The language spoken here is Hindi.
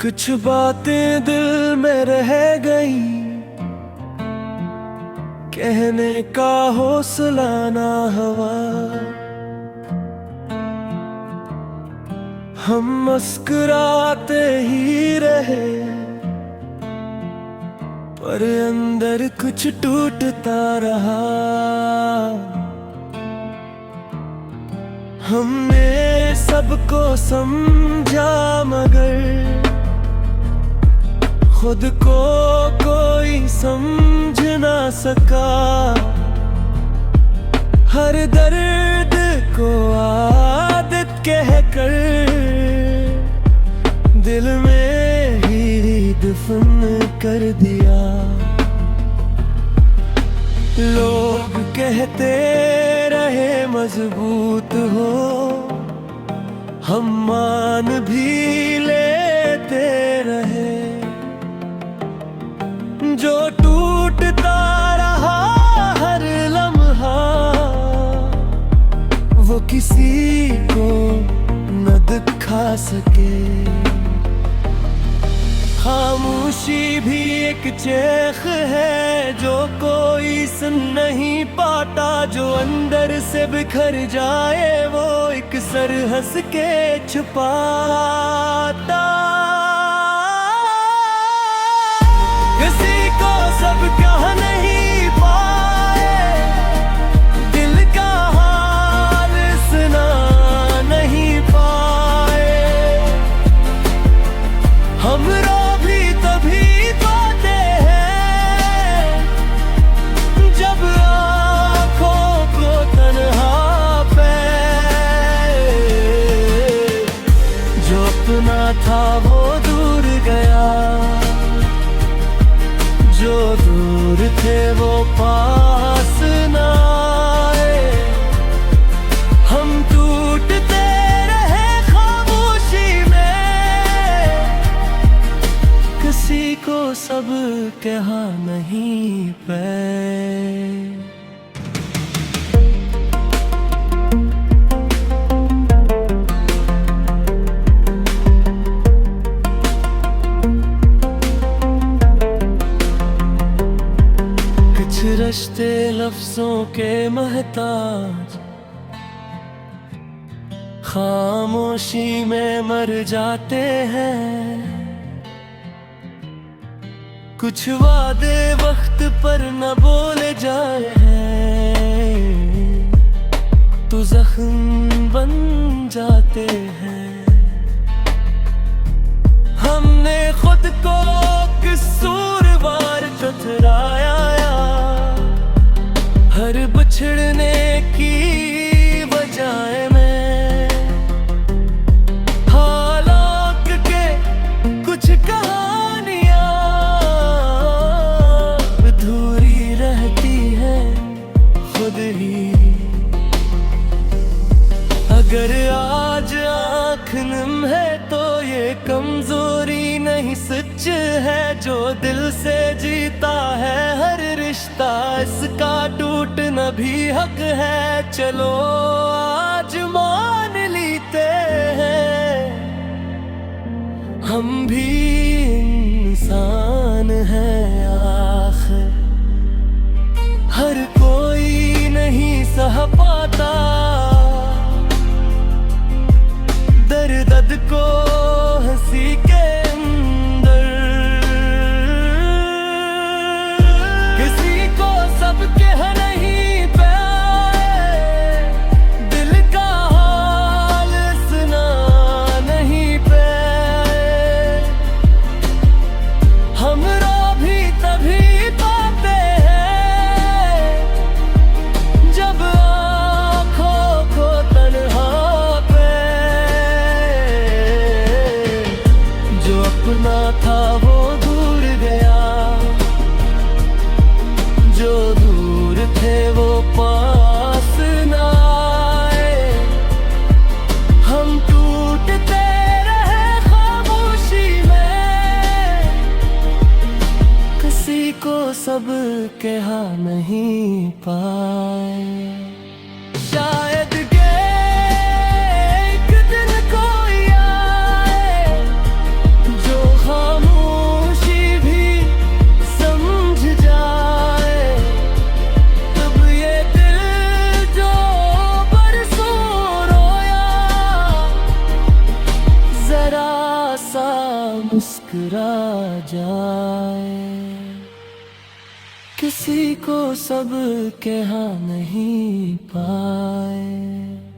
कुछ बातें दिल में रह गई, कहने का हौसला ना हुआ। हम मुस्कुराते ही रहे, पर अंदर कुछ टूटता रहा। हमने सबको समझा मगर खुद को कोई समझ ना सका। हर दर्द को आदत कहकर दिल में ही दफन कर दिया। लोग कहते रहे मजबूत हो, हम मान भी लेते रहे। जो टूटता रहा हर लम्हा, वो किसी को न दिखा सके। खामोशी भी एक चेख है जो कोई सुन नहीं पाता। जो अंदर से बिखर जाए वो एक सर हंस के छुपाता। किसी को सब कह नहीं पाए, दिल का हाल सुना नहीं पाए। हम रो भी तभी पाते हैं जब आँखों को तन्हा पे। जो अपना था वो दूर गया, जो दूर थे वो पास न आए। हम टूटते रहे खामोशी में, किसी को सब कहा नहीं पे। रिश्ते लफ्जों के महताज खामोशी में मर जाते हैं। कुछ वादे वक्त पर न बोले जाए हैं तो जख्म बन जाते हैं। हमने खुद को कसूरवार ठुकराया, हर बिछड़ने की बजाय में हालात के कुछ कहानियां अधूरी रहती हैं खुद ही। अगर आज आँख नम है तो ये कमजोरी नहीं सच है। जो दिल से जीता है हर रिश्ता, इसका टूटना भी हक है। चलो आज मान लेते हैं हम भी इंसान हैं आखिर। हर कोई नहीं सह पाता दर्द को हंसी के अंदर। किसी को सब कह नहीं पाए, दिल का हाल सुना नहीं पाए। हम रो भी तभी पाते हैं जब आँखों को तन्हा पे। जो अपना था वो दूर गया, जो दूर थे वो पास न आए। हम टूटते रहे खामोशी में, किसी को सब कहा नहीं पाए। शायद एक दिन कोई आए जो टकरा जाए। किसी को सब कह नहीं पाए।